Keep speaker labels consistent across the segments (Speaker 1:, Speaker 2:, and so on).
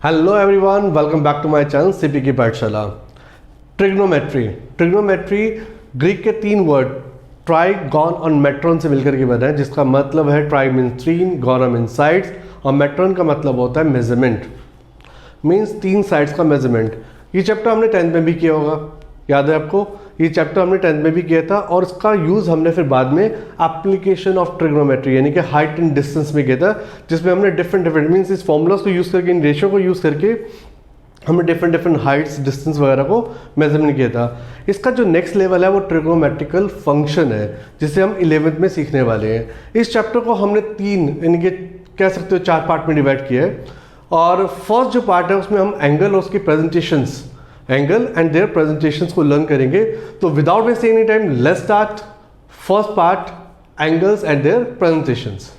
Speaker 1: Hello everyone, welcome back to my channel CP की पाठशाला। Trigonometry Greek के 3 word try, gone और मेट्रॉन से मिलकर के बना है, जिसका मतलब है try means 3, gone means sides और मेट्रॉन का मतलब होता है मेजरमेंट, मीन्स 3 साइड्स का मेजरमेंट। ये चैप्टर हमने 10th में भी किया होगा, याद है आपको? ये चैप्टर हमने 10th में भी किया था और इसका यूज़ हमने फिर बाद में एप्लीकेशन ऑफ ट्रिग्नोमेट्री यानी कि हाइट एंड डिस्टेंस में किया था, जिसमें हमने डिफरेंट मीन्स इस फॉर्मूलाज को यूज़ करके, इन रेशियो को यूज़ करके हमने डिफरेंट हाइट्स, डिस्टेंस वगैरह को मेजरमेंट किया था। इसका जो नेक्स्ट लेवल है वो ट्रिग्नोमेट्रिकल फंक्शन है, जिसे हम 11th में सीखने वाले हैं। इस चैप्टर को हमने 3 यानी कि कह सकते हो 4 पार्ट में डिवाइड किया है। और फर्स्ट जो पार्ट है उसमें हम एंगल और उसकी presentations, angle and their presentations को लर्न करेंगे। तो without wasting any time, let's start first part, angles and their presentations.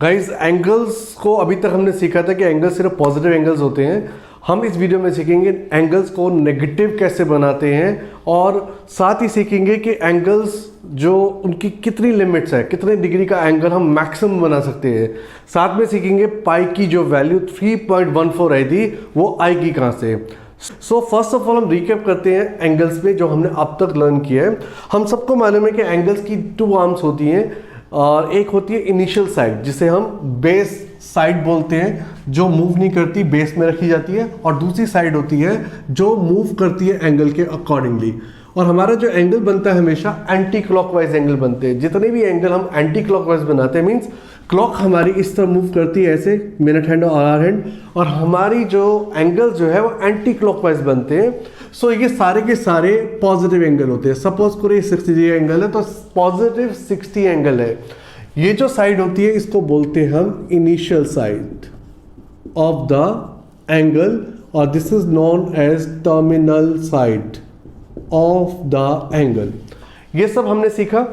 Speaker 1: Guys, angles को अभी तक हमने सीखा था कि एंगल्स सिर्फ पॉजिटिव एंगल्स होते हैं। हम इस वीडियो में सीखेंगे एंगल्स को नेगेटिव कैसे बनाते हैं और साथ ही सीखेंगे कि एंगल्स जो उनकी कितनी लिमिट्स है, कितने डिग्री का एंगल हम मैक्सिमम बना सकते हैं। साथ में सीखेंगे पाई की जो वैल्यू 3.14 आई थी वो आएगी कहाँ से। सो फर्स्ट ऑफ ऑल हम रिकैप करते हैं एंगल्स में जो हमने अब तक लर्न किया है। हम सबको मालूम है कि एंगल्स की 2 आर्म्स होती हैं और एक होती है इनिशियल साइड, जिसे हम बेस साइड बोलते हैं, जो मूव नहीं करती, बेस में रखी जाती है, और दूसरी साइड होती है जो मूव करती है एंगल के अकॉर्डिंगली। और हमारा जो एंगल बनता है हमेशा एंटी क्लॉकवाइज एंगल बनते हैं। जितने भी एंगल हम एंटी क्लॉकवाइज बनाते हैं, मीन्स क्लॉक हमारी इस तरह मूव करती है, ऐसे मिनट हैंड और आवर हैंड, और हमारी जो एंगल जो है वो एंटी क्लॉकवाइज बनते हैं। सो ये सारे के सारे पॉजिटिव एंगल होते हैं। सपोज करो ये 60 डिग्री एंगल है तो पॉजिटिव 60 एंगल है। ये जो साइड होती है इसको बोलते हैं हम initial side of the angle, और this is known as terminal side of the angle. ये सब हमने सीखा।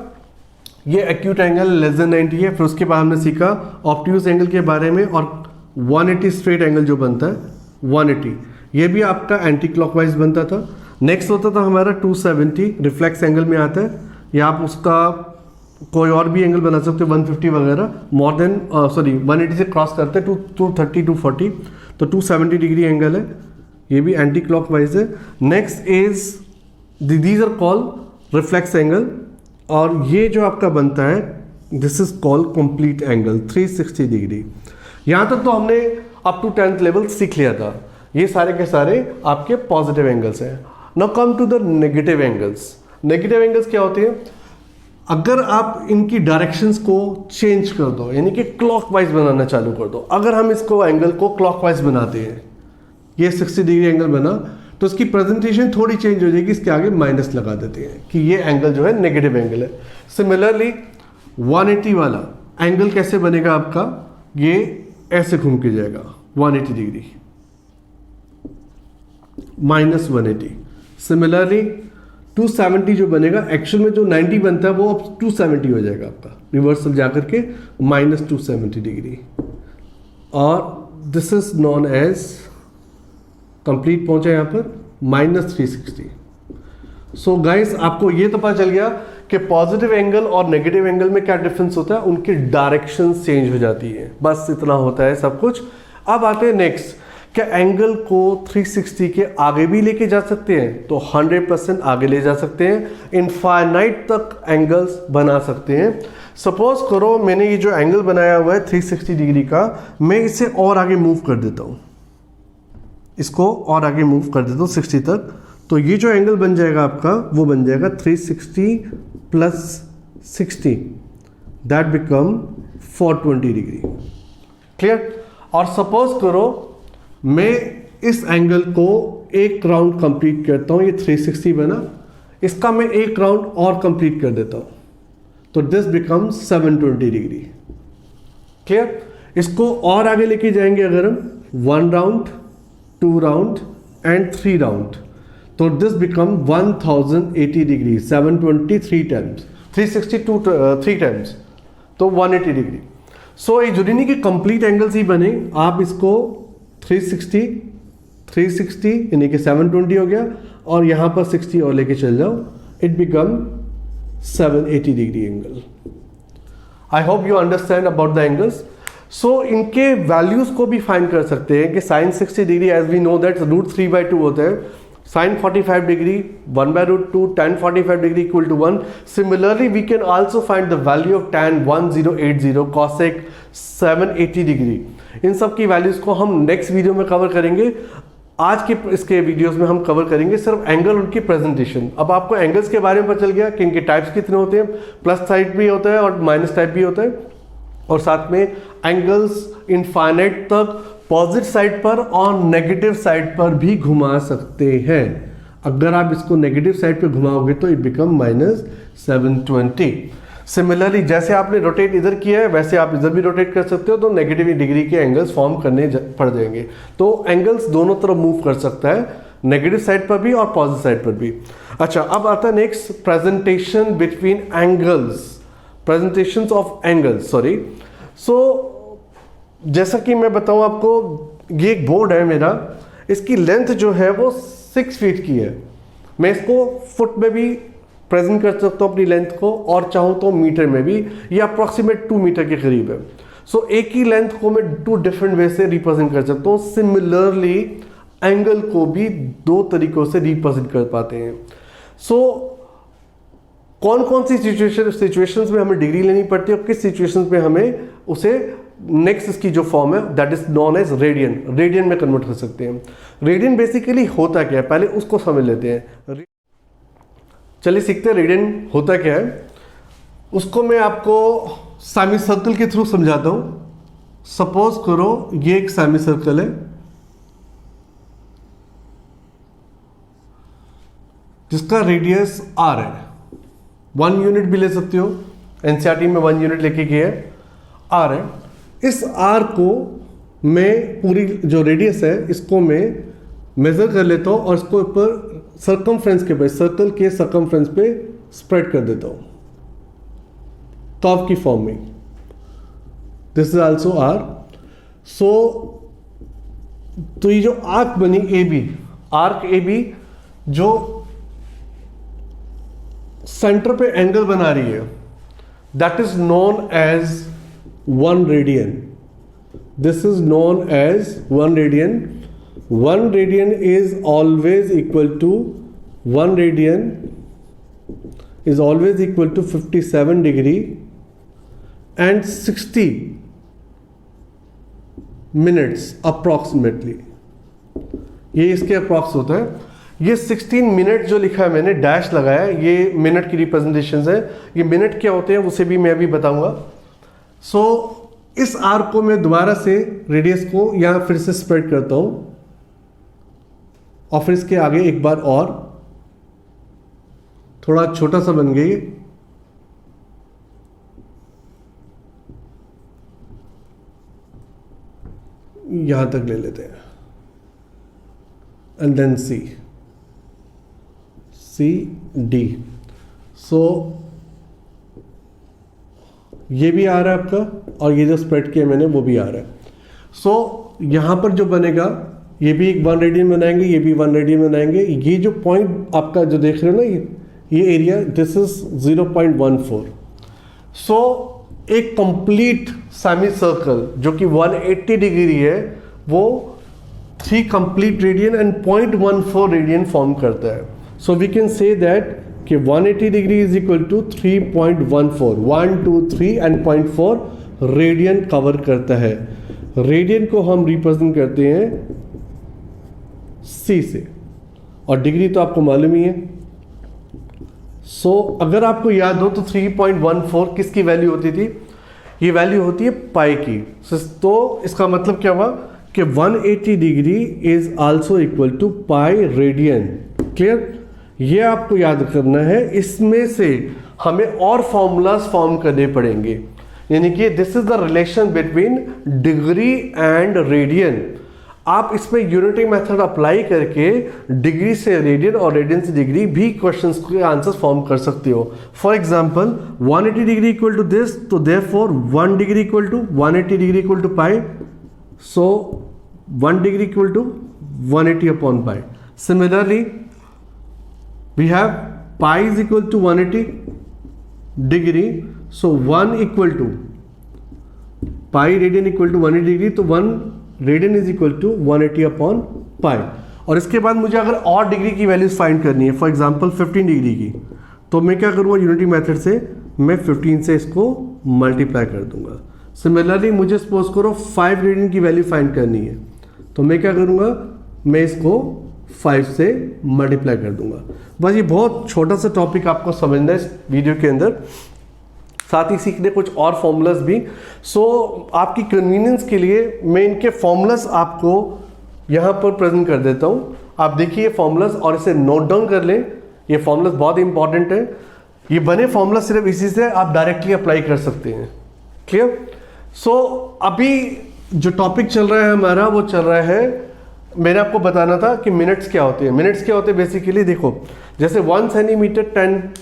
Speaker 1: ये एक्यूट एंगल लेस देन 90 है। फिर उसके बाद हमने सीखा ऑब्ट्यूज एंगल के बारे में, और 180 स्ट्रेट एंगल जो बनता है 180, ये भी आपका एंटी क्लॉकवाइज बनता था। नेक्स्ट होता था हमारा 270, रिफ्लेक्स एंगल में आता है, या आप उसका कोई और भी एंगल बना सकते हो, 150 वगैरह, मोर देन 180 से क्रॉस करते हैं 230, 240, तो 270 डिग्री एंगल है, ये भी एंटी क्लॉकवाइज है। Next is these are called reflex angle, और ये जो आपका बनता है this is called complete angle 360 degree. यहाँ तक तो हमने अप टू 10th लेवल सीख लिया था। ये सारे के सारे आपके पॉजिटिव एंगल्स हैं। Now come to the negative angles. Negative angles क्या होते हैं? अगर आप इनकी डायरेक्शंस को चेंज कर दो, यानी कि क्लॉकवाइज बनाना चालू कर दो। अगर हम इसको एंगल को क्लॉकवाइज बनाते हैं, ये 60 डिग्री एंगल बना, तो इसकी प्रेजेंटेशन थोड़ी चेंज हो जाएगी, इसके आगे माइनस लगा देते हैं कि ये एंगल जो है नेगेटिव एंगल है। सिमिलरली 180 वाला एंगल कैसे बनेगा आपका? ये ऐसे घूम के जाएगा 180 डिग्री, -180। सिमिलरली 270 जो बनेगा, एक्चुअल में जो 90 बनता है वो अब 270 हो जाएगा आपका, रिवर्सल जाकर के -270 डिग्री। और this is known as complete पहुंचा यहाँ पर -360। सो गाइस, आपको ये तो पता चल गया कि पॉजिटिव एंगल और नेगेटिव एंगल में क्या डिफरेंस होता है, उनकी डायरेक्शन चेंज हो जाती है, बस इतना होता है सब कुछ। अब आते हैं नेक्स्ट, क्या एंगल को 360 के आगे भी लेके जा सकते हैं? तो 100% आगे ले जा सकते हैं, इनफाइनाइट तक एंगल्स बना सकते हैं। सपोज करो मैंने ये जो एंगल बनाया हुआ है 360 डिग्री का, मैं इसे और आगे मूव कर देता हूँ, इसको और आगे मूव कर देता हूँ 60 तक, तो ये जो एंगल बन जाएगा आपका वो बन जाएगा 360 + 60, दैट बिकम 420 डिग्री। क्लियर? और सपोज करो मैं इस एंगल को एक राउंड कंप्लीट करता हूँ, ये 360 बना, इसका मैं एक राउंड और कंप्लीट कर देता हूँ, तो दिस बिकम 720 डिग्री। क्लियर? इसको और आगे लेके जाएंगे अगर हम 1 राउंड, 2 राउंड एंड 3 राउंड, तो this become 1080 degree. 720 3 times, 360 3 times, तो 180 डिग्री। सो ये जरूरी नहीं कि कंप्लीट एंगल्स ही बने, आप इसको 360 यानी कि 720 हो गया, और यहाँ पर 60 और लेके चल जाओ, it become 780 degree angle. I hope you understand about the angles. So इनके वैल्यूज को भी फाइंड कर सकते हैं कि sine 60 degree as we know that √3/2 होता है, sine 45 degree 1/√2, tan 45 degree equal to 1। Similarly we can also find the value of tan 1080, cosec 780 degree. इन सब की वैल्यूज को हम नेक्स्ट वीडियो में कवर करेंगे। आज के इसके वीडियोस में हम कवर करेंगे सिर्फ एंगल, उनकी प्रेजेंटेशन। अब आपको एंगल्स के बारे में पता चल गया कि इनके टाइप्स कितने होते हैं, प्लस टाइप भी होता है और माइनस टाइप भी होता है, और साथ में एंगल्स इनफाइनाइट तक पॉजिटिव साइड पर और नेगेटिव साइड पर भी घुमा सकते हैं। अगर आप इसको नेगेटिव साइड पे घुमाओगे तो इट बिकम -720। सिमिलरली जैसे आपने रोटेट इधर किया है वैसे आप इधर भी रोटेट कर सकते हो, तो नेगेटिव डिग्री के एंगल्स फॉर्म करने पड़ जाएंगे। तो एंगल्स दोनों तरफ मूव कर सकता है, नेगेटिव साइड पर भी और पॉजिटिव साइड पर भी। अच्छा, अब आता है next, presentation between angles, presentation of angles, sorry. So जैसा कि मैं बताऊं आपको, ये एक बोर्ड है मेरा, इसकी लेंथ जो है वो 6 फीट की है। मैं इसको फुट में भी प्रेजेंट कर सकता हूँ अपनी लेंथ को, और चाहूँ तो मीटर में भी, ये अप्रॉक्सीमेट 2 मीटर के करीब है। सो एक ही लेंथ को मैं 2 डिफरेंट वे से रिप्रेजेंट कर सकता हूँ। सिमिलरली एंगल को भी 2 तरीकों से रिप्रेजेंट कर पाते हैं। सो कौन कौन सी सिचुएशंस में हमें डिग्री लेनी पड़ती है और किस सिचुएशंस में हमें उसे, नेक्स्ट इसकी जो फॉर्म है that is known as radian, radian में कन्वर्ट कर सकते हैं। रेडियन बेसिकली होता क्या है, पहले उसको समझ लेते हैं। चलिए सीखते हैं रेडियन होता क्या है। उसको मैं आपको सेमी सर्कल के थ्रू समझाता हूं। सपोज करो ये एक सेमी सर्कल है जिसका रेडियस r है, 1 यूनिट भी ले सकते हो, एनसीईआरटी में 1 यूनिट लेके गए हैं, r है। इस r को मैं पूरी जो रेडियस है इसको मैं मेजर कर लेता हूं और इसको ऊपर सर्कमफ्रेंस के पे, सर्कल के सर्कमफ्रेंस पे स्प्रेड कर देता हूं कर्व की फॉर्म में। This is also r। So तो ये जो आर्क बनी AB, आर्क AB जो सेंटर पे एंगल बना रही है, that is known as 1 radian. This is known as 1 radian. 1 radian is always equal to 1 radian is always equal to 57 degree and 60 minutes approximately। ये इसके अप्रॉक्स होता है। ये 16 मिनट जो लिखा है मैंने, डैश लगाया है, ये मिनट की रिप्रेजेंटेशन है। ये मिनट क्या होते हैं उसे भी मैं अभी बताऊंगा। सो इस आर्क को मैं दोबारा से रेडियस को यहां फिर से स्प्रेड करता हूं और फिर इसके आगे एक बार और, थोड़ा छोटा सा बन गई, यहां तक ले लेते हैं, एंड देन सी डी। सो ये भी आ रहा है आपका, और ये जो स्प्रेड किया मैंने वो भी आ रहा है। सो यहां पर जो बनेगा, ये भी एक 1 रेडियन बनाएंगे, ये भी 1 रेडियन बनाएंगे। ये जो पॉइंट आपका जो देख रहे हो ना, ये एरिया, दिस इज 0.14। सो एक कंप्लीट सेमी सर्कल जो कि 180 डिग्री है, वो 3 complete radian and 0.14 radian form करता है। So we can say that कि 180 degree is equal to 3.14, 1 2 3 and 0.4 radian cover करता है। रेडियन को हम रिप्रेजेंट करते हैं C से, और डिग्री तो आपको मालूम ही है। सो अगर आपको याद हो तो 3.14 किसकी वैल्यू होती थी? ये वैल्यू होती है पाई की। तो इसका मतलब क्या हुआ कि 180 degree is also equal to pi radian. Clear? ये आपको याद करना है। इसमें से हमें और फॉर्मूलाज फॉर्म करने पड़ेंगे, यानी कि this is the relation between degree and radian. आप इसमें यूनिटी मेथड अप्लाई करके डिग्री से रेडियन और रेडियन से डिग्री भी क्वेश्चंस के आंसर्स फॉर्म कर सकते हो। For example 180 degree equal to this, तो therefore 1 degree equal to 180 degree equal to pi, so 1 degree equal to 180 upon pi. Similarly we have pi is equal to 180 degree, so 1 equal to pi radian equal to 180 degree, तो 1 radian is equal to 180 upon pi. और इसके बाद मुझे अगर और degree की values find करनी है, फॉर एग्जांपल 15 डिग्री की, तो मैं क्या करूँगा, यूनिटी मेथड से मैं 15 से इसको मल्टीप्लाई कर दूंगा। सिमिलरली मुझे सपोज करो 5 रेडियन की वैल्यू फाइंड करनी है, तो मैं क्या करूँगा, मैं इसको 5 से मल्टीप्लाई कर दूंगा। बस ये बहुत छोटा सा टॉपिक आपको समझना है इस वीडियो के अंदर, साथ ही सीखने कुछ और फॉर्मूलाज भी। सो आपकी कन्वीनियंस के लिए मैं इनके फॉर्मूलाज आपको यहाँ पर प्रेजेंट कर देता हूँ। आप देखिए फॉर्मूलाज और इसे नोट डाउन कर लें, ये फॉर्मूलाज बहुत इंपॉर्टेंट है। ये बने फॉर्मूला सिर्फ इसी से आप डायरेक्टली अप्लाई कर सकते हैं। क्लियर? सो अभी जो टॉपिक चल रहा है हमारा, वो चल रहा है, मैंने आपको बताना था कि मिनट्स क्या होते हैं। मिनट्स क्या होते हैं बेसिकली, देखो जैसे 1 सेंटीमीटर 10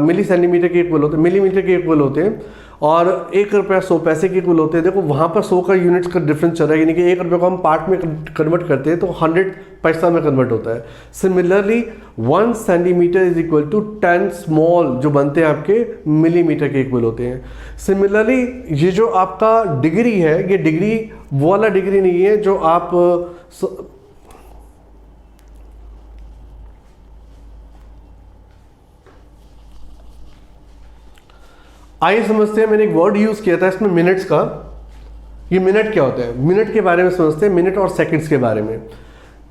Speaker 1: मिली सेंटीमीटर के इक्वल होते हैं, मिलीमीटर के इक्वल होते हैं, और 1 रुपया 100 पैसे के इक्वल होते हैं। देखो वहाँ पर 100 का यूनिट्स का डिफरेंस चल रहा है, यानी कि 1 रुपये को हम पार्ट में कन्वर्ट करते हैं तो 100 पैसा में कन्वर्ट होता है। Similarly 1 centimetre is equal to 10 small जो बनते हैं आपके मिलीमीटर के इक्वल होते हैं। सिमिलरली ये जो आपका डिग्री है, ये डिग्री वो वाला डिग्री नहीं है जो आप आइए समझते हैं। मैंने एक वर्ड यूज किया था इसमें मिनट्स का। ये मिनट क्या होता है, मिनट के बारे में समझते हैं, मिनट और सेकंड्स के बारे में।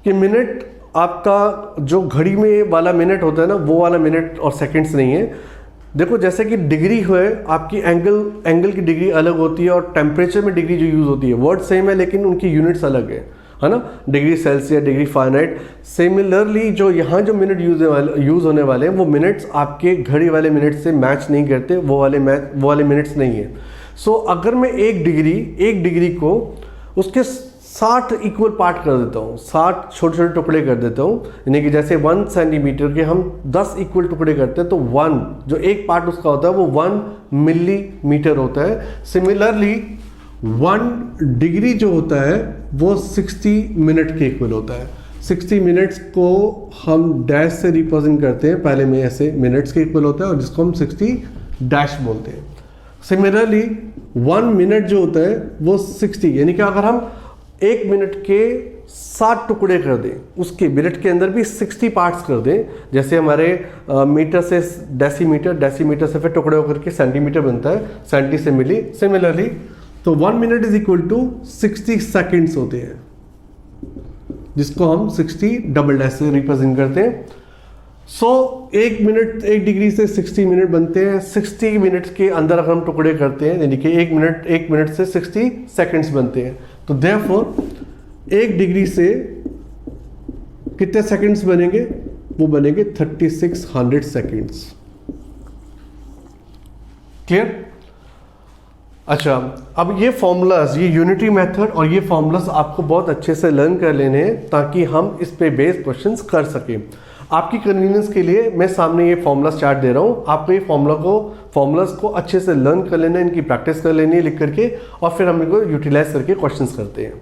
Speaker 1: कि मिनट आपका जो घड़ी में वाला मिनट होता है ना, वो वाला मिनट और सेकंड्स नहीं है। देखो जैसे कि डिग्री है आपकी, एंगल की डिग्री अलग होती है, और टेम्परेचर में डिग्री जो यूज होती है, वर्ड सेम है लेकिन उनकी यूनिट्स अलग है ना, degree Celsius, degree Fahrenheit. Similarly जो यहाँ जो मिनट यूज होने वाले हैं, वो मिनट्स आपके घड़ी वाले मिनट से मैच नहीं करते, वो वाले मिनट्स नहीं है। सो अगर मैं एक डिग्री को उसके 60 इक्वल पार्ट कर देता हूँ, 60 छोटे छोटे टुकड़े कर देता हूँ, यानी कि जैसे 1 सेंटीमीटर के हम 10 इक्वल टुकड़े करते हैं, तो 1 जो एक पार्ट उसका होता है वो 1 मिलीमीटर होता है। सिमिलरली 1 डिग्री जो होता है वो 60 मिनट के इक्वल होता है। 60 मिनट्स को हम डैश से रिप्रेजेंट करते हैं, पहले में ऐसे मिनट्स के इक्वल होता है, और जिसको हम 60 डैश बोलते हैं। सिमिलरली 1 मिनट जो होता है वो 60, यानी कि अगर हम 1 मिनट के 60 टुकड़े कर दें, उसके मिनट के अंदर भी 60 पार्ट्स कर दें, जैसे हमारे मीटर से डेसीमीटर, डेसीमीटर से फिर टुकड़े होकर के सेंटीमीटर बनता है, सेंटी से मिली। सिमिलरली तो 1 minute is equal to 60 seconds होते हैं, जिसको हम 60 डबल डैश से रिप्रेजेंट करते हैं। सो 1 मिनट 1 डिग्री से 60 मिनट बनते हैं। 60 मिनट्स के अंदर अगर हम टुकड़े करते हैं, यानी कि 1 मिनट से 60 सेकेंड्स बनते हैं। तो देयरफॉर 1 डिग्री से कितने सेकंड्स बनेंगे, वो बनेंगे 3600 सेकंड्स। क्लियर? अच्छा, अब ये फॉर्मूलाज, ये यूनिटी मेथड और ये फॉर्मूलाज आपको बहुत अच्छे से लर्न कर लेने हैं, ताकि हम इस पे बेस्ड क्वेश्चंस कर सकें। आपकी कन्वीनियंस के लिए मैं सामने ये फॉर्मूला चार्ट दे रहा हूँ, आपको ये फॉर्मूलाज को अच्छे से लर्न कर लेना है, इनकी प्रैक्टिस कर लेनी है लिख करके, और फिर हम इनको यूटिलाइज करके क्वेश्चंस करते हैं।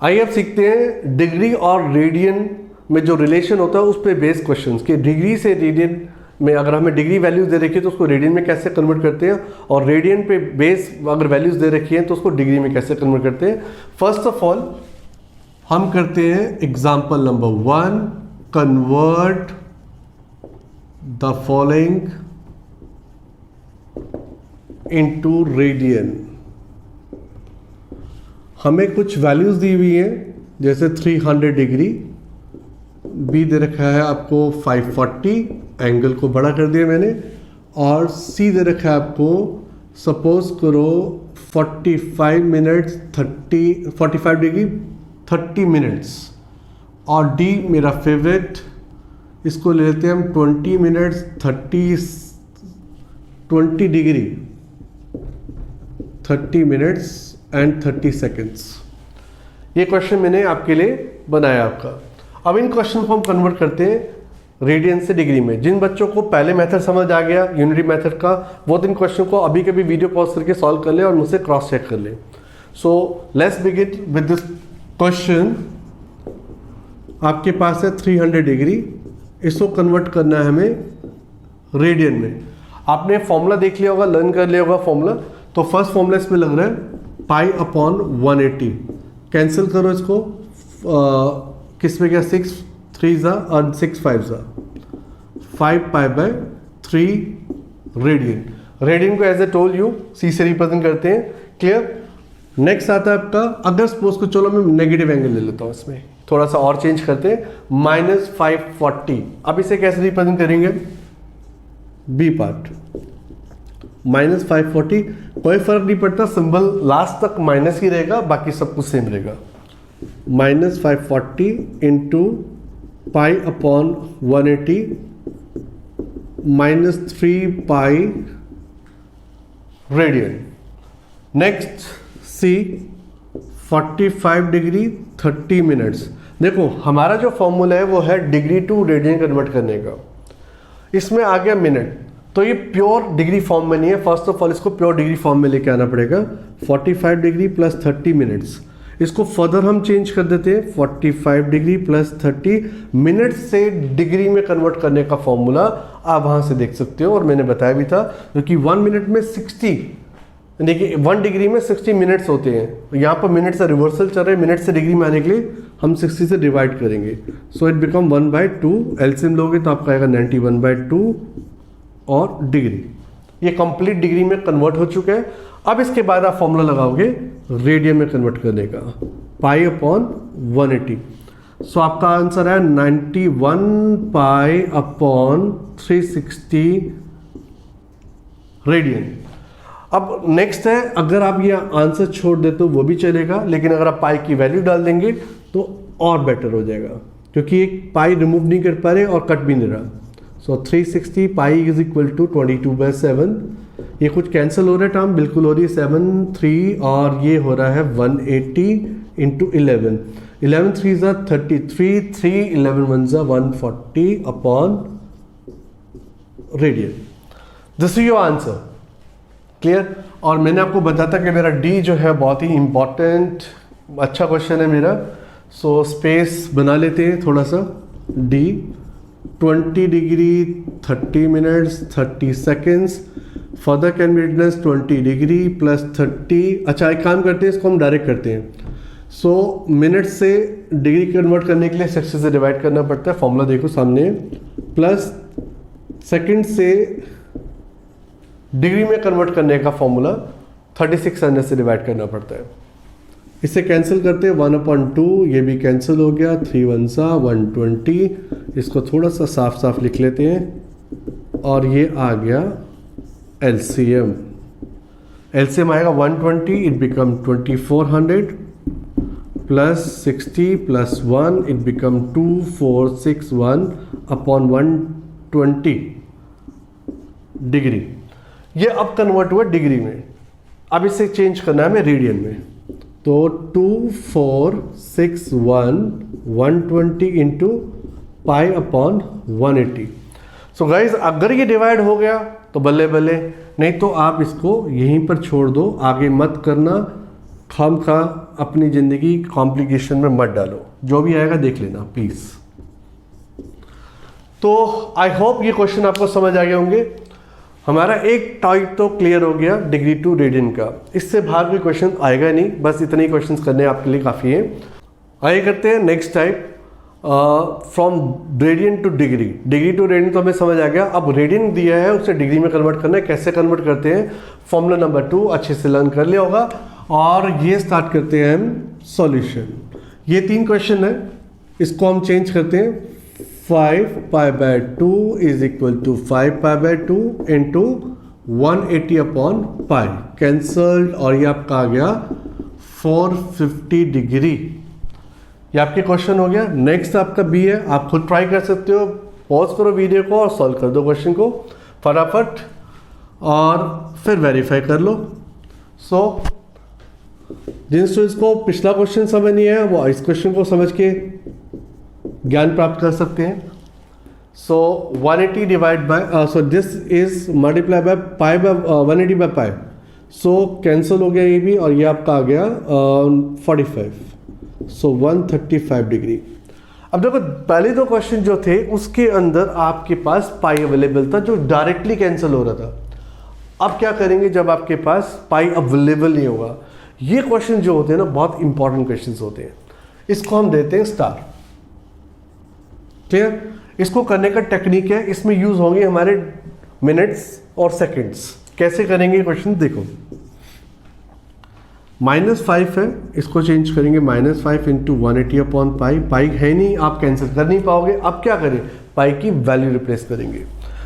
Speaker 1: आइए अब सीखते हैं डिग्री और रेडियन में जो रिलेशन होता है उस पर बेस्ड क्वेश्चंस कि डिग्री से रेडियन में अगर हमें डिग्री वैल्यूज दे रखी है तो उसको रेडियन में कैसे कन्वर्ट करते हैं, और रेडियन पे बेस अगर वैल्यूज दे रखी है तो उसको डिग्री में कैसे कन्वर्ट करते हैं। फर्स्ट ऑफ ऑल हम करते हैं example number 1, convert the following into radian. हमें कुछ वैल्यूज दी हुई है, जैसे 300 डिग्री, बी दे रखा है आपको 540, एंगल को बड़ा कर दिया मैंने, और सी दे रखा है आपको सपोज करो 45 डिग्री 30 मिनट्स, और डी मेरा फेवरेट, इसको ले लेते हैं हम 20 minutes 20 degree 30 minutes and 30 seconds. ये क्वेश्चन मैंने आपके लिए बनाया आपका। अब इन क्वेश्चन को हम कन्वर्ट करते हैं रेडियन से डिग्री में। जिन बच्चों को पहले मेथड समझ आ गया यूनिटी मेथड का, वो इन क्वेश्चन को अभी कभी वीडियो पॉज करके सॉल्व कर ले और मुझसे क्रॉस चेक कर ले। So let's begin with this question. आपके पास है 300 डिग्री, इसको कन्वर्ट करना है हमें रेडियन में। आपने फॉर्मूला देख लिया होगा, लर्न कर लिया होगा फॉर्मूला। तो फर्स्ट फॉर्मूला इसमें लग रहा है पाई अपॉन 180। कैंसिल करो इसको, किस में क्या 6 3 ज़ा और 6 5 ज़ा 5 पाई बाय 3 रेडियन। रेडियन को as a told you see से रिप्रेजेंट करते हैं। क्लियर। नेक्स्ट आता है आपका, अगर सपोज को चलो मैं नेगेटिव एंगल ले लेता हूँ, इसमें थोड़ा सा और चेंज करते हैं, -540। अब इसे कैसे रिप्रेजेंट करेंगे, बी पार्ट -540, कोई फर्क नहीं पड़ता, सिंबल लास्ट तक माइनस ही रहेगा, बाकी सब कुछ सेम रहेगा। -540 into pi upon 180 -3 pi radian. Next C 45 degree 30 minutes. देखो हमारा जो फॉर्मूला है वो है डिग्री टू रेडियन कन्वर्ट करने का, इसमें आ गया मिनट, तो ये प्योर डिग्री फॉर्म में नहीं है। फर्स्ट ऑफ ऑल इसको प्योर डिग्री फॉर्म में लेके आना पड़ेगा। 45 डिग्री प्लस 30 मिनट्स, इसको फर्दर हम चेंज कर देते हैं, 45 डिग्री प्लस 30 मिनट से डिग्री में कन्वर्ट करने का फॉर्मूला आप वहां से देख सकते हो, और मैंने बताया भी था क्योंकि 1 मिनट में 60, देखिए 1 डिग्री में 60 मिनट्स होते हैं। यहाँ पर मिनट से रिवर्सल चल रहे हैं, मिनट से डिग्री में आने के लिए हम 60 से डिवाइड करेंगे, सो इट बिकम 1/2। एलसीएम लोगे तो आपका आएगा 91/2 और डिग्री, ये कंप्लीट डिग्री में कन्वर्ट हो चुका है। अब इसके बाद आप फॉर्मूला लगाओगे रेडियन में कन्वर्ट करने का, पाई अपॉन 180। सो आपका आंसर है 91 पाई अपॉन 360 रेडियन। अब नेक्स्ट है, अगर आप ये आंसर छोड़ दे तो वो भी चलेगा, लेकिन अगर आप पाई की वैल्यू डाल देंगे तो और बेटर हो जाएगा, क्योंकि एक पाई रिमूव नहीं कर पा रहे और कट भी नहीं रहा। सो 360 पाई इज इक्वल टू 22/7। ये कुछ कैंसिल हो रहा है, टर्म बिल्कुल हो रही है, 7 3 और ये हो रहा है 180 इंटू 11, 11 3 ज़ा 33, 3 11 1 ज़ा 140 upon radian. This is your answer. Clear. और मैंने आपको बताया था कि मेरा डी जो है बहुत ही इंपॉर्टेंट अच्छा क्वेश्चन है मेरा, सो स्पेस बना लेते हैं थोड़ा सा। डी 20 degree 30 minutes 30 seconds, further can be written 20 degree plus 30। अच्छा एक काम करते हैं, इसको हम डायरेक्ट करते हैं। सो मिनट से डिग्री कन्वर्ट करने के लिए 60 से डिवाइड करना पड़ता है, फॉर्मूला देखो सामने, प्लस सेकंड से डिग्री में कन्वर्ट करने का फॉर्मूला 3600 से डिवाइड करना पड़ता है। इसे कैंसिल करते हैं, 1/2, ये भी कैंसिल हो गया, 3 1 सा 120। इसको थोड़ा सा साफ साफ लिख लेते हैं, और ये आ गया एलसीएम। एलसीएम आएगा 120, it become 2400 plus 60 plus 1, it become 2461 upon 120 degree. ये अब कन्वर्ट हुआ डिग्री में, अब इसे चेंज करना है हमें रेडियन में, तो 2461 120 into pi upon 180। So guys अगर ये डिवाइड हो गया तो बल्ले बल्ले, नहीं तो आप इसको यहीं पर छोड़ दो, आगे मत करना, खाम खा अपनी ज़िंदगी कॉम्प्लिकेशन में मत डालो, जो भी आएगा देख लेना प्लीज़। तो आई होप ये क्वेश्चन आपको समझ आ गए होंगे। हमारा एक टाइप तो क्लियर हो गया डिग्री टू रेडियन का, इससे बाहर कोई क्वेश्चन आएगा नहीं, बस इतने ही क्वेश्चंस करने आपके लिए काफ़ी है। आइए करते हैं next type, from radian to degree. Degree to radian तो हमें समझ आ गया, अब रेडियन दिया है उसे डिग्री में कन्वर्ट करना है, कैसे कन्वर्ट करते हैं, फॉर्मूला नंबर 2 अच्छे से लर्न कर लिया होगा। और ये स्टार्ट करते हैं हम सॉल्यूशन। ये 3 क्वेश्चन है, इसको हम चेंज करते हैं, 5 pi by 2 is equal to 5 pi by 2 into 180 upon pi, cancelled, और ये आपका आ गया 450 डिग्री। ये आपके क्वेश्चन हो गया। नेक्स्ट आपका बी है, आप खुद ट्राई कर सकते हो, पॉज करो वीडियो को और सॉल्व कर दो क्वेश्चन को फटाफट, और फिर वेरीफाई कर लो। सो जिन स्टूडेंट्स को पिछला क्वेश्चन समझ नहीं है वो इस क्वेश्चन को समझ के ज्ञान प्राप्त कर सकते हैं। सो 180 divide by, so this is multiply by pi by 180 by pi, so cancel हो गया ये भी, और ये आपका आ गया 45, सो 135 डिग्री। अब देखो पहले 2 क्वेश्चन जो थे उसके अंदर आपके पास पाई अवेलेबल था जो डायरेक्टली कैंसिल हो रहा था, अब क्या करेंगे जब आपके पास पाई अवेलेबल नहीं होगा? ये क्वेश्चन जो होते हैं ना बहुत इंपॉर्टेंट क्वेश्चंस होते हैं, इसको हम देते हैं स्टार। क्लियर? इसको करने का टेक्निक है, इसमें यूज होंगे हमारे मिनट्स और सेकंड्स। कैसे करेंगे क्वेश्चन देखो, -5 है, इसको चेंज करेंगे -5 इंटू 180 अपॉन पाई। पाई है नहीं, आप कैंसिल कर नहीं पाओगे। अब क्या करें, पाई की वैल्यू रिप्लेस करेंगे।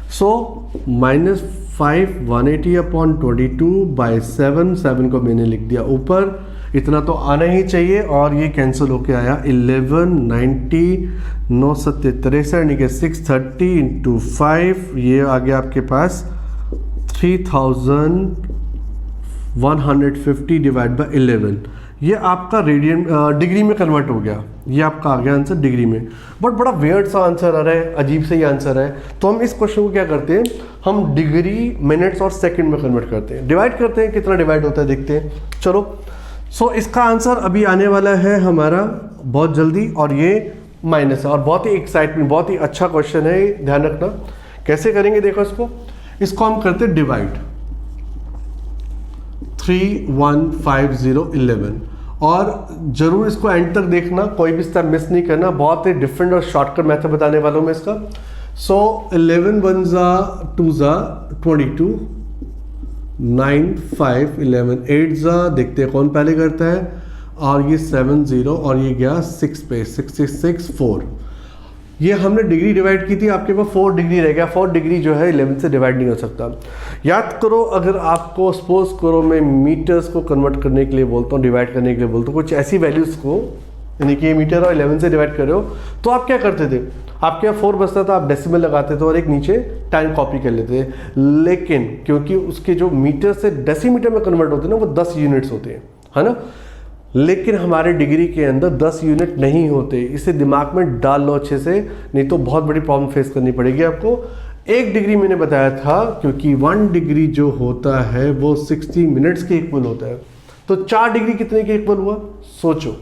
Speaker 1: सो -5 180 अपॉन 22/7, 7 को मैंने लिख दिया ऊपर, इतना तो आना ही चाहिए, और ये कैंसिल होके आया 11 90 9 7 63 630 इंटू 5, ये आ गया आपके पास 3150 डिवाइड बाई 11। ये आपका रेडियन डिग्री में कन्वर्ट हो गया, ये आपका आ गया आंसर डिग्री में। बट बड़ा वियर्ड सा आंसर आ रहा है, अजीब से ही आंसर है। तो हम इस क्वेश्चन को क्या करते हैं, हम डिग्री मिनट्स और सेकंड में कन्वर्ट करते हैं, डिवाइड करते हैं। कितना डिवाइड होता है देखते हैं, चलो। सो इसका आंसर अभी आने वाला है हमारा बहुत जल्दी, और ये माइनस है, और बहुत ही एक्साइटमेंट, बहुत ही अच्छा क्वेश्चन है, ध्यान रखना। कैसे करेंगे देखो इसको हम करते हैं डिवाइड 315011, और जरूर इसको एंड तक देखना, कोई भी स्टेप मिस नहीं करना, बहुत ही डिफरेंट और शॉर्टकट मेथड बताने वाला हूं मैं इसका। सो 11 1 2 22, 9 5 11 8 देखते हैं कौन पहले करता है, और ये 7 0, और ये गया 6 पे 66 4। ये हमने डिग्री डिवाइड की थी, आपके पास 4 डिग्री रह गया। 4 डिग्री जो है 11 से डिवाइड नहीं हो सकता। याद करो, अगर आपको सपोज करो मैं मीटर्स को कन्वर्ट करने के लिए बोलता हूँ, डिवाइड करने के लिए बोलता हूँ, कुछ ऐसी वैल्यूज़ को, यानी कि ये मीटर और 11 से डिवाइड कर रहे हो, तो आप क्या करते थे, आपके यहाँ 4 बचता था, आप डेसिमल लगाते थे और एक नीचे टाइम कॉपी कर लेते थे। लेकिन क्योंकि उसके जो मीटर से डेसीमीटर में कन्वर्ट होते हैं ना, वो 10 यूनिट्स होते हैं, है ना। लेकिन हमारे डिग्री के अंदर 10 यूनिट नहीं होते, इसे दिमाग में डाल लो अच्छे से, नहीं तो बहुत बड़ी प्रॉब्लम फेस करनी पड़ेगी आपको। 1 डिग्री मैंने बताया था, क्योंकि 1 डिग्री जो होता है वो 60 मिनट्स के इक्वल होता है। तो 4 डिग्री कितने के इक्वल हुआ, सोचो,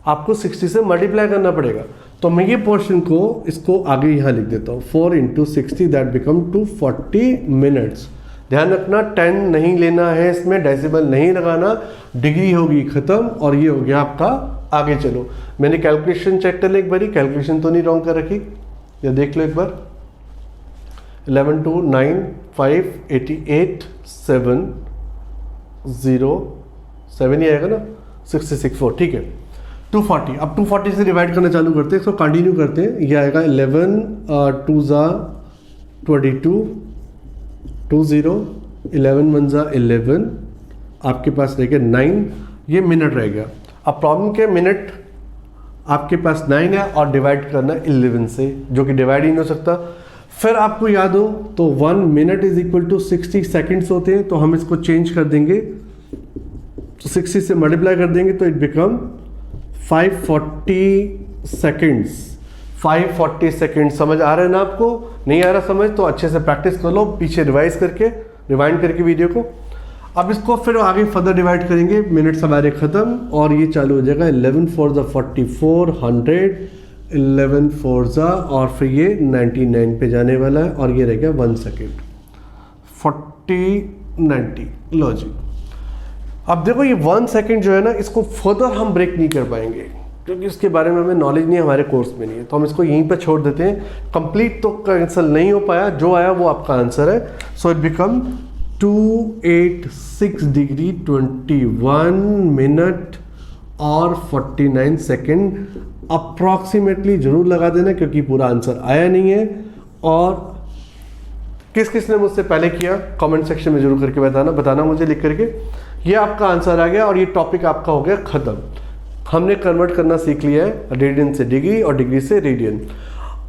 Speaker 1: आपको 60 से मल्टीप्लाई करना पड़ेगा। तो मैं ये पोर्शन को इसको आगे यहाँ लिख देता हूँ, 4 इंटू 60 दैट बिकम 240 मिनट्स। ध्यान रखना 10 नहीं लेना है इसमें, डेसिमल नहीं लगाना, डिग्री होगी खत्म, और ये हो गया आपका। आगे चलो, मैंने कैलकुलेशन चेक कर ले एक बारी, कैलकुलेशन तो नहीं रॉन्ग कर रखी, या देख लो एक बार। 11 2 9 5 88 7 0 7 ही आएगा ना, 66 4, ठीक है। 240, अब 240 से डिवाइड करना चालू करते हैं, इसको कंटिन्यू करते हैं। ये आएगा 11 2 22 20 11 1 11, आपके पास रह गया 9, ये मिनट रह गया। अब प्रॉब्लम क्या है, मिनट आपके पास 9 है और डिवाइड करना 11 से, जो कि डिवाइड ही नहीं हो सकता। फिर आपको याद हो तो 1 minute is equal to 60 seconds होते हैं, तो हम इसको चेंज कर देंगे, तो 60 से मल्टीप्लाई कर देंगे, तो इट बिकम 540 सेकेंड्स। 540 सेकेंड समझ आ रहा है ना आपको? नहीं आ रहा समझ तो अच्छे से प्रैक्टिस कर लो, पीछे रिवाइज करके, रिवाइंड करके वीडियो को। अब इसको फिर आगे फर्दर डिवाइड करेंगे, मिनट्स हमारे खत्म, और ये चालू हो जाएगा 11 4 44 100, 11 4 और फिर ये 99 पे जाने वाला है, और ये रह गया 1 सेकेंड, 40 90। लो जी, अब देखो ये 1 सेकेंड जो है ना, इसको फर्दर हम ब्रेक नहीं कर पाएंगे, क्योंकि उसके बारे में हमें नॉलेज नहीं है, हमारे कोर्स में नहीं है, तो हम इसको यहीं पर छोड़ देते हैं। कंप्लीट तो कैंसिल नहीं हो पाया, जो आया वो आपका आंसर है। So it become 286 degree 21 minute और 49 सेकेंड अप्रॉक्सीमेटली जरूर लगा देना, क्योंकि पूरा आंसर आया नहीं है। और किस किस ने मुझसे पहले किया कमेंट सेक्शन में जरूर करके बताना मुझे लिख करके। ये आपका आंसर आ गया और ये टॉपिक आपका हो गया खत्म। हमने कन्वर्ट करना सीख लिया है रेडियन से डिग्री और डिग्री से रेडियन।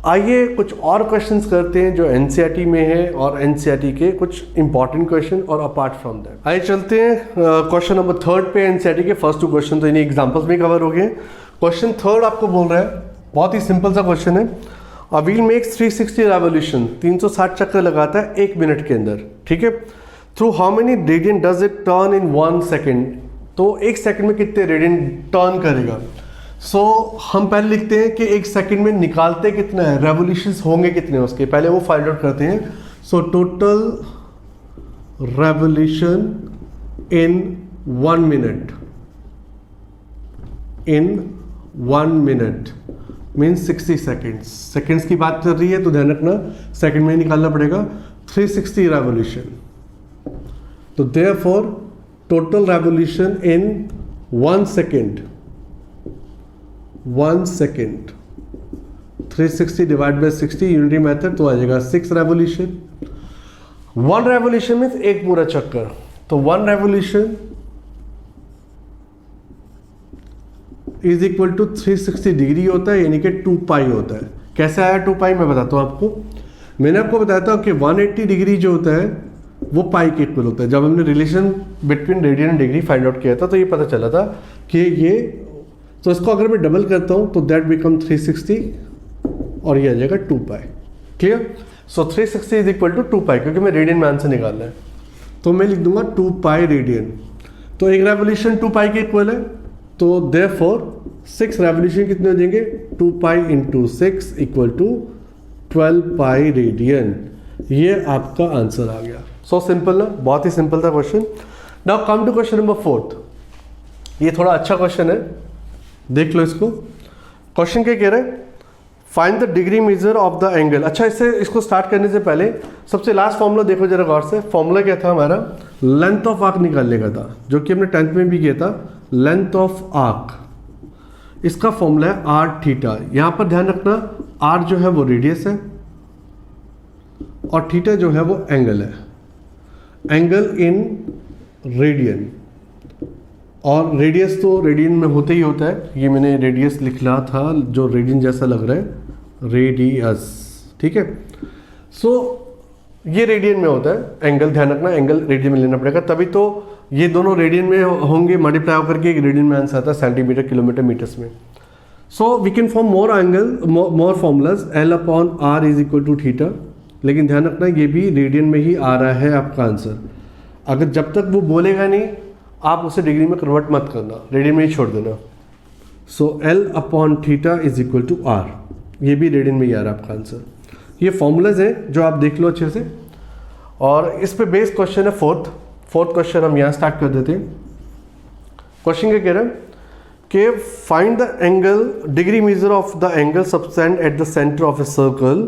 Speaker 1: आइए कुछ और क्वेश्चंस करते हैं जो एनसीईआरटी में है और एनसीईआरटी के कुछ इंपॉर्टेंट क्वेश्चन और अपार्ट फ्रॉम दैट। आइए चलते हैं क्वेश्चन नंबर 3 पे। एनसीईआरटी के फर्स्ट 2 क्वेश्चन तो इन्हीं एग्जांपल्स में कवर हो गए। क्वेश्चन 3 आपको बोल रहा है, बहुत ही सिंपल सा क्वेश्चन है। अ व्हील मेक्स 360 रेवोल्यूशन, 360 चक्कर लगाता है 1 मिनट के अंदर, ठीक है। Through how many radian does it turn in 1 second, तो 1 सेकेंड में कितने रेडियन टर्न करेगा। सो हम पहले लिखते हैं कि 1 सेकेंड में निकालते कितना है, रेवोल्यूशंस होंगे कितने उसके, पहले वो फाइंड आउट करते हैं। So total revolution in 1 minute, in 1 minute means 60 seconds. Seconds की बात कर रही है तो ध्यान रखना सेकेंड में निकालना पड़ेगा। 360 रेवोल्यूशन, तो therefore total revolution in 1 second, 1 second 360 divide by 60 unity method तो आ जाएगा 6 रेवोल्यूशन। 1 रेवोल्यूशन मीन्स एक पूरा चक्कर, तो 1 revolution is equal to 360 degree होता है, यानी कि 2 पाई होता है। कैसे आया 2 पाई, मैं बताता हूँ आपको। मैंने आपको बताया था कि 180 डिग्री जो होता है वो पाई के इक्वल होता है। जब हमने relation between radian and degree find out किया था तो ये पता चला था कि ये, तो इसको अगर मैं डबल करता हूँ तो दैट बिकम 360 और ये आ जाएगा 2 pi. Clear? So 360 is equal to 2 pi, क्योंकि मैं रेडियन में आंसर निकालना है तो मैं लिख दूंगा 2 पाई रेडियन। तो एक रेवोल्यूशन 2 पाई के इक्वल है, तो देयरफॉर 6 रेवोल्यूशन कितने हो जाएंगे, 2 pi into 6 equal to 12 pi radian. ये आपका आंसर आ गया। सो सिंपल ना, बहुत ही सिंपल था question. Now come to question number 4। ये थोड़ा अच्छा क्वेश्चन है, देख लो इसको। क्वेश्चन क्या कह रहा है, find the degree measure of the angle. अच्छा, इसको स्टार्ट करने से पहले सबसे लास्ट फॉर्मूला देखो जरा गौर से। फॉर्मूला क्या था हमारा, लेंथ ऑफ आर्क निकालने का था, जो कि हमने 10th में भी किया था। लेंथ ऑफ आर्क, इसका फॉर्मूला है आर थीटा। यहां पर ध्यान रखना, आर जो है वो रेडियस है और थीटा जो है वो एंगल है, एंगल इन रेडियन। और रेडियस तो रेडियन में होता ही होता है, ये मैंने रेडियस लिखा था जो रेडियन जैसा लग रहा है, रेडियस, ठीक है। सो ये रेडियन में होता है एंगल, ध्यान रखना एंगल रेडियन में लेना पड़ेगा, तभी तो ये दोनों रेडियन में होंगे, मल्टीप्लाई होकर के एक रेडियन में आंसर आता है सेंटीमीटर, किलोमीटर, मीटर्स में। So we can form more angle, more formulas. L upon R is equal to theta, लेकिन ध्यान रखना ये भी रेडियन में ही आ रहा है आपका आंसर। अगर जब तक वो बोलेगा नहीं आप उसे डिग्री में कन्वर्ट मत करना, रेडियन में ही छोड़ देना। So L upon theta is equal to R, ये भी रेडियन में ही आ रहा है आपका आंसर। ये फॉर्मूलाज हैं जो आप देख लो अच्छे से, और इस पे बेस्ड क्वेश्चन है फोर्थ क्वेश्चन हम यहाँ स्टार्ट कर देते हैं। क्वेश्चन क्या कह रहा है कि find the angle, degree measure of the angle subtend at the centre of a circle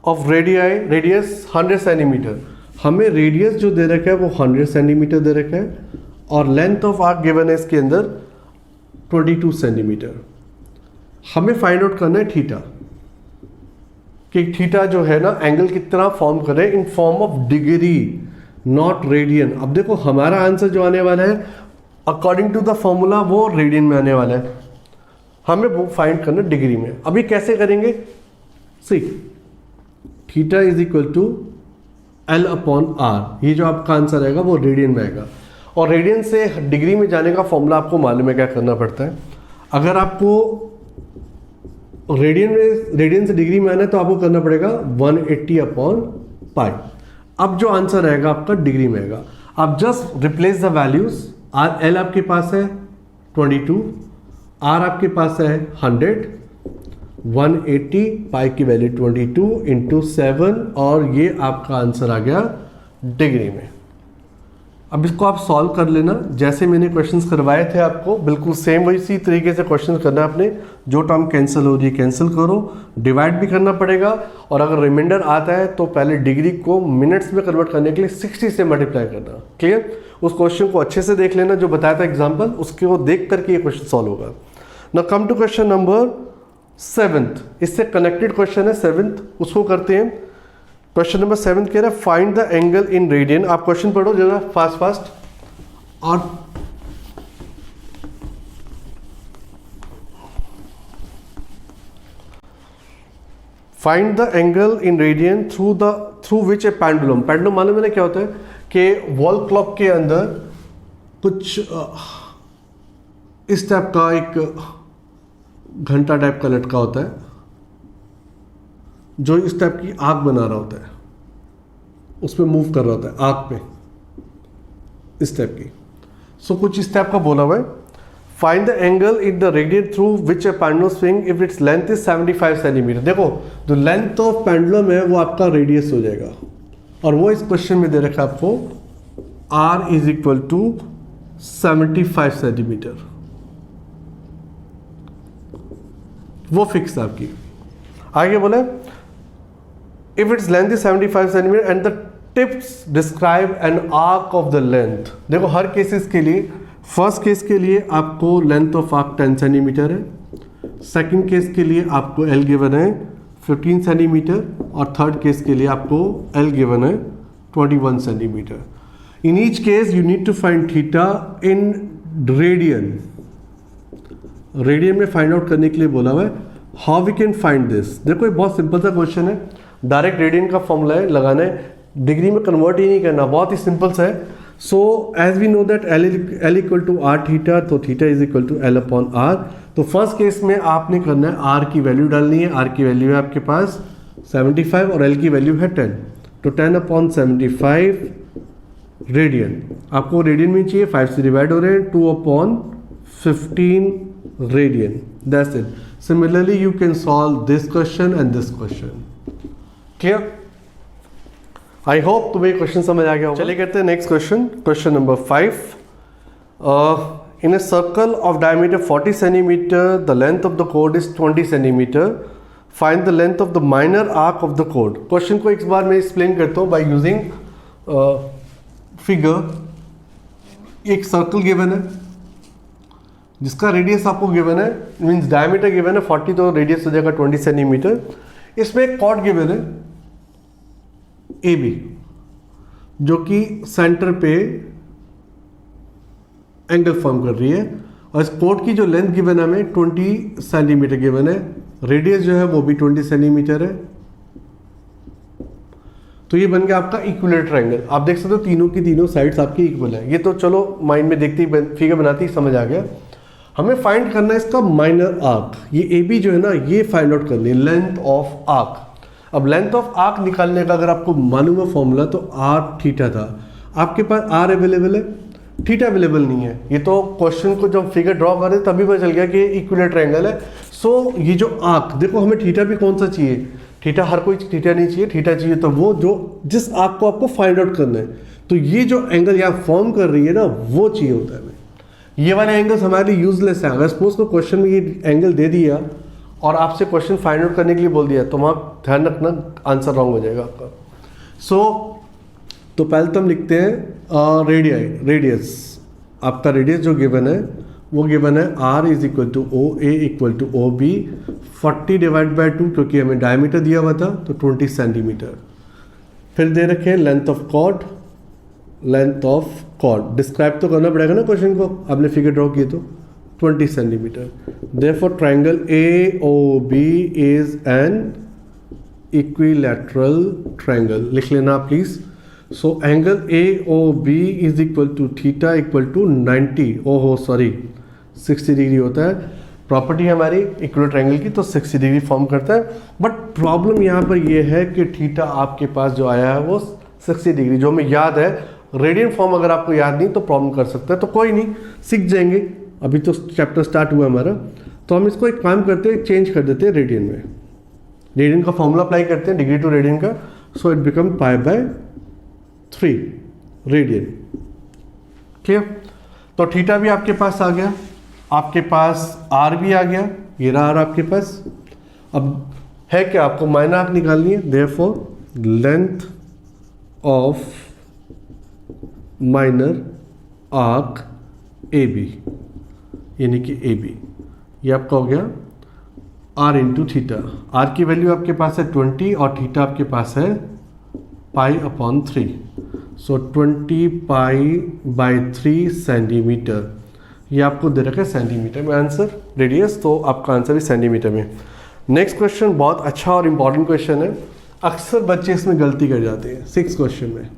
Speaker 1: of radius 100 centimetre. हमें रेडियस जो दे रखा है वो 100 सेंटीमीटर दे रखा है और लेंथ ऑफ आर्क गिवन है इसके अंदर 22 सेंटीमीटर। हमें फाइंड आउट करना है थीटा, कि थीटा जो है ना एंगल कितना फॉर्म करे in form of degree, not radian. अब देखो हमारा आंसर जो आने वाला है अकॉर्डिंग टू द फॉर्मूला वो रेडियन में आने वाला है, हमें वो फाइंड करना डिग्री में। अभी कैसे करेंगे, see theta is equal to L upon R, ये जो आपका आंसर आएगा वो रेडियन में आएगा। और रेडियन से डिग्री में जाने का फॉर्मूला आपको मालूम है क्या करना पड़ता है। अगर आपको रेडियन से डिग्री में आना है तो आपको करना पड़ेगा 180 अपॉन पाई। अब जो आंसर आएगा आपका डिग्री में आएगा। आप just replace the values. R L आपके पास है 22, आर आपके पास है 100, 180, पाई की वैल्यू 22 इंटू 7, और ये आपका आंसर आ गया डिग्री में। अब इसको आप सॉल्व कर लेना, जैसे मैंने क्वेश्चंस करवाए थे आपको बिल्कुल सेम वही तरीके से क्वेश्चन करना है आपने। जो टर्म कैंसिल हो रही है कैंसिल करो, डिवाइड भी करना पड़ेगा, और अगर रिमाइंडर आता है तो पहले डिग्री को मिनट्स में कन्वर्ट करने के लिए 60 से मल्टीप्लाई करना। क्लियर? उस क्वेश्चन को अच्छे से देख लेना जो बताया था एग्जाम्पल, उसको देख करके ये क्वेश्चन सॉल्व होगा। Now come to question number 7, इससे कनेक्टेड क्वेश्चन है 7th, उसको करते हैं। क्वेश्चन नंबर 7 कह रहा है find the angle in radian. आप क्वेश्चन पढ़ो जरा फास्ट और find the angle in radian through which A pendulum. Pendulum मालूम है ना क्या होता है कि वॉल क्लॉक के अंदर कुछ इस टाइप का एक घंटा टाइप का लटका होता है जो इस टाइप की आग बना रहा होता है, उसमें मूव कर रहा होता है आग पे, इस टाइप की। सो कुछ इस टाइप का बोला हुआ है, find the angle in the radian through which A pendulum swing if its length is 75 centimetre. देखो जो लेंथ ऑफ पेंडुलम है वो आपका रेडियस हो जाएगा, और वो इस क्वेश्चन में दे रखा है आपको r is equal to 75 centimetre, वो फिक्स है आपकी। आगे बोले if its length is 75 centimetre and the tips describe an arc of the length. देखो हर केसेस के लिए, फर्स्ट केस के लिए आपको लेंथ ऑफ आर्क 10 सेंटीमीटर है, सेकंड केस के लिए आपको एल गिवन है 15 सेंटीमीटर और थर्ड केस के लिए आपको एल गिवन है 21 centimetre. In each case you need to find theta in radian. Radian में फाइंड आउट करने के लिए बोला हुआ है। How we can find this? देखो ये बहुत सिंपल सा क्वेश्चन है, डायरेक्ट रेडियन का फॉर्मूला है, लगाना है, डिग्री में कन्वर्ट ही नहीं करना, बहुत ही सिंपल सा है। So as we know that L equal to R theta, तो theta is equal to L upon R. तो फर्स्ट केस में आपने करना है आर की वैल्यू डालनी है। आर की वैल्यू है आपके पास 75 और एल की वैल्यू है 10, तो 10 अपॉन 75 रेडियन। आपको रेडियन में चाहिए, 5 से डिवाइड हो रहे हैं, 2 upon 15 radian, that's it. Similarly you can solve this question and this question. Clear? I hope तुम्हें क्वेश्चन समझ आ गया होगा। चलिए करते हैं next question, question number 5। In a circle of diameter 40 centimeter, the length of the chord is 20 centimeter. Find the length of the minor arc of the chord. Question को एक बार मैं एक्सप्लेन करता हूँ by using फिगर। एक circle given है जिसका radius आपको given है, मीन्स डायमीटर गिवन है 40, तो रेडियस हो जाएगा 20 सेंटीमीटर। इसमें एक कॉर्ड गिवन है ए बी, जो कि सेंटर पे एंगल फॉर्म कर रही है, और इस कोड की जो लेंथ गिवन है हमें 20 सेंटीमीटर गिवन है, रेडियस जो है वो भी 20 सेंटीमीटर है। तो ये बन गया आपका इक्विलेटरल एंगल। आप देख सकते हो तीनों की तीनों साइड्स आपकी इक्वल है। ये तो चलो माइंड में देखते ही फिगर बनाते ही समझ आ गया। हमें फाइंड करना है इसका माइनर आर्क। ये ए बी जो है ना, ये फाइंड आउट करनी है, लेंथ ऑफ आर्क। अब लेंथ ऑफ आर्क निकालने का अगर आपको मालूम है फॉर्मूला, तो आर थीटा था। आपके पास आर अवेलेबल है, थीटा अवेलेबल नहीं है। ये तो क्वेश्चन को जब फिगर ड्रॉ कर रहे तभी पता चल गया कि इक्विलेटरल एंगल है। सो ये जो आर्क, देखो हमें थीटा भी कौन सा चाहिए, थीटा हर कोई थीटा नहीं चाहिए, थीटा चाहिए तो वो जो जिस आर्क को आपको फाइंड आउट करना है। तो ये जो एंगल यहाँ फॉर्म कर रही है ना, वो चाहिए होता है हमें। ये वाले एंगल्स हमारे लिए यूजलेस है। अगर सपोज को क्वेश्चन में ये एंगल दे दिया और आपसे क्वेश्चन फाइंड आउट करने के लिए बोल दिया, तो वहाँ ध्यान रखना आंसर रॉन्ग हो जाएगा आपका। तो पहले तो हम लिखते हैं रेडियस। आपका रेडियस जो गिवन है वो गिवन है R is equal to O A equal to O B 40 divide by 2, क्योंकि हमें डायमीटर दिया हुआ था तो 20 सेंटीमीटर। फिर दे रखे length of chord, length of chord describe तो करना पड़ेगा ना क्वेश्चन को, आपने फिगर ड्रॉ किए तो 20 centimetre. Therefore triangle A O B is an equilateral triangle. लिख लेना please. So angle A O B is equal to theta equal to 60 degree होता है। प्रॉपर्टी हमारी इक्विलैटरल ट्रायंगल की, तो 60 डिग्री फॉर्म करता है। बट प्रॉब्लम यहाँ पर यह है कि थीटा आपके पास जो आया है वो 60 डिग्री, जो हमें याद है। रेडियन फॉर्म अगर आपको याद नहीं तो प्रॉब्लम कर सकता है, तो कोई नहीं, सीख जाएंगे। अभी तो चैप्टर स्टार्ट हुआ हमारा, तो हम इसको एक काम करते हैं, चेंज कर देते हैं रेडियन में। रेडियन का फॉर्मूला अप्लाई करते हैं, डिग्री टू रेडियन का। So it become pi by 3 radian. Clear? तो थीटा भी आपके पास आ गया, आपके पास आर भी आ गया, ये रहा आर आपके पास। अब है क्या, आपको माइनर आर्क निकालनी है। Therefore length of minor arc A B, यानी कि ए बी, ये आपका हो गया आर इंटू थीटा। आर की वैल्यू आपके पास है 20 और थीटा आपके पास है pi upon 3। So 20 pi by 3 centimetre. ये आपको दे रखा है सेंटीमीटर में आंसर, रेडियस, तो आपका आंसर भी सेंटीमीटर में। नेक्स्ट क्वेश्चन बहुत अच्छा और इम्पॉर्टेंट क्वेश्चन है। अक्सर बच्चे इसमें गलती कर जाते हैं 6 क्वेश्चन में।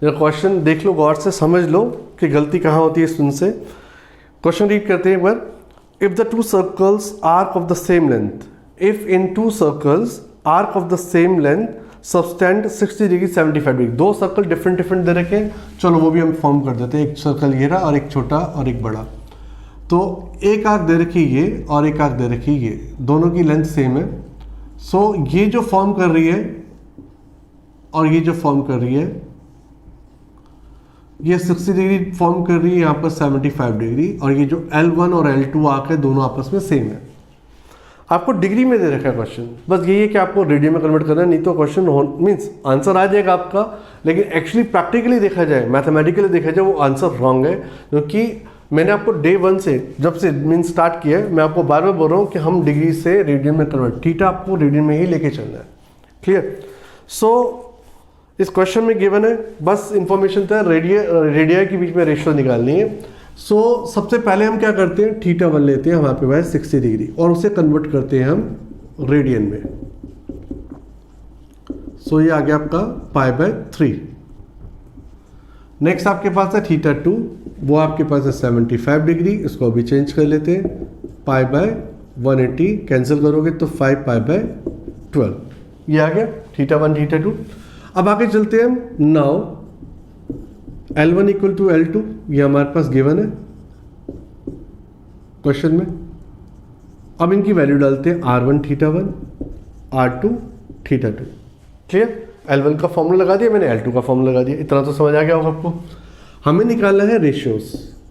Speaker 1: क्वेश्चन देख लो गौर से, समझ लो कि गलती कहाँ होती है सुन से। क्वेश्चन रीड करते हैं एक बार। If the 2 circles arc of the same length, if in 2 circles arc of the same length subtend 60 degree 75 degree. 2 circle different दे रखे हैं, चलो वो भी हम फॉर्म कर देते हैं। एक सर्कल ये रहा और एक छोटा और एक बड़ा। तो एक आर्क दे रखी ये और एक आर्क दे रखी ये, दोनों की लेंथ सेम है। सो ये जो फॉर्म कर रही है और ये जो फॉर्म कर रही है, ये 60 डिग्री फॉर्म कर रही है यहाँ पर 75 डिग्री, और ये जो L1 और L2 आर्क है दोनों आपस में सेम है। आपको डिग्री में दे रखा है क्वेश्चन, बस यही है कि आपको रेडियन में कन्वर्ट करना है, नहीं तो क्वेश्चन मीन्स आंसर आ जाएगा आपका, लेकिन एक्चुअली प्रैक्टिकली देखा जाए, मैथमेटिकली देखा जाए, वो आंसर रॉन्ग है। क्योंकि मैंने आपको डे 1 से जब से मीन्स स्टार्ट किया है, मैं आपको बार बार बोल रहा हूँ कि हम डिग्री से रेडियन में कन्वर्ट, थीटा आपको रेडियन में ही लेके चलना है। क्लियर? सो इस क्वेश्चन में गिवन है, बस इंफॉर्मेशन था, रेडिया के बीच में रेशियो निकालनी है। सो सबसे पहले हम क्या करते हैं, थीटा 1 लेते हैं हमारे पे भाई 60 डिग्री, और उसे कन्वर्ट करते हैं हम रेडियन में। सो ये आ गया आपका π/3। नेक्स्ट आपके पास है थीटा 2, वो आपके पास है 75 डिग्री, इसको अभी चेंज कर लेते हैं, π/180 कैंसिल करोगे तो 5π/12, ये आ गया थीटा 1 थीटा 2। अब आगे चलते हैं हम। Now L1 equal to L2, ये हमारे पास गिवन है क्वेश्चन में। अब इनकी वैल्यू डालते हैं, R1 theta 1, R2 theta 2। Clear? L1 का फॉर्मूला लगा दिया मैंने, L2 का फॉर्मूला लगा दिया, इतना तो समझ आ गया होगा आपको। हमें निकालना है रेशियोज,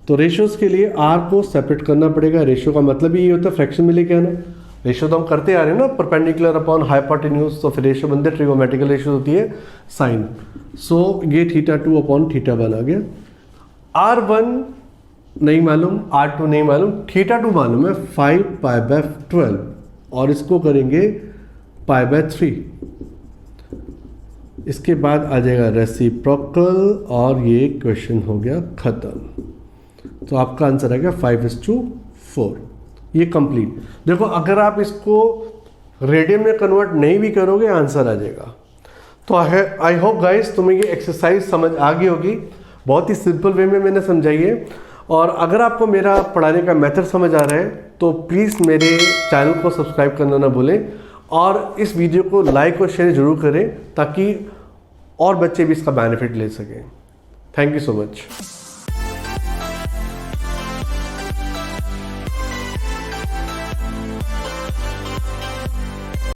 Speaker 1: तो रेशियोज के लिए R को सेपरेट करना पड़ेगा। रेशियो का मतलब ही ये होता है फ्रैक्शन में लेके आना। रेशियो तो हम करते आ रहे हैं ना, परपेंडिकुलर अपॉन हाइपोटेन्यूज, तो फिर रेशियो बनते ट्रिगोमेट्रिकल रेशियो होती है साइन। सो ये थीटा 2 अपॉन थीटा 1 आ गया। R1 नहीं मालूम, R2 नहीं मालूम, थीटा 2 मालूम है 5π/12, और इसको करेंगे π/3। इसके बाद आ जाएगा रेसिप्रोकल, और ये क्वेश्चन हो गया खत्म। तो आपका आंसर आ गया 5:4, ये कंप्लीट। देखो अगर आप इसको रेडियन में कन्वर्ट नहीं भी करोगे आंसर आ जाएगा। तो आई होप गाइस तुम्हें ये एक्सरसाइज समझ आ गई होगी, बहुत ही सिंपल वे में मैंने समझाई है। और अगर आपको मेरा पढ़ाने का मेथड समझ आ रहा है तो प्लीज़ मेरे चैनल को सब्सक्राइब करना ना भूलें, और इस वीडियो को लाइक और शेयर जरूर करें ताकि और बच्चे भी इसका बेनिफिट ले सकें। Thank you so much.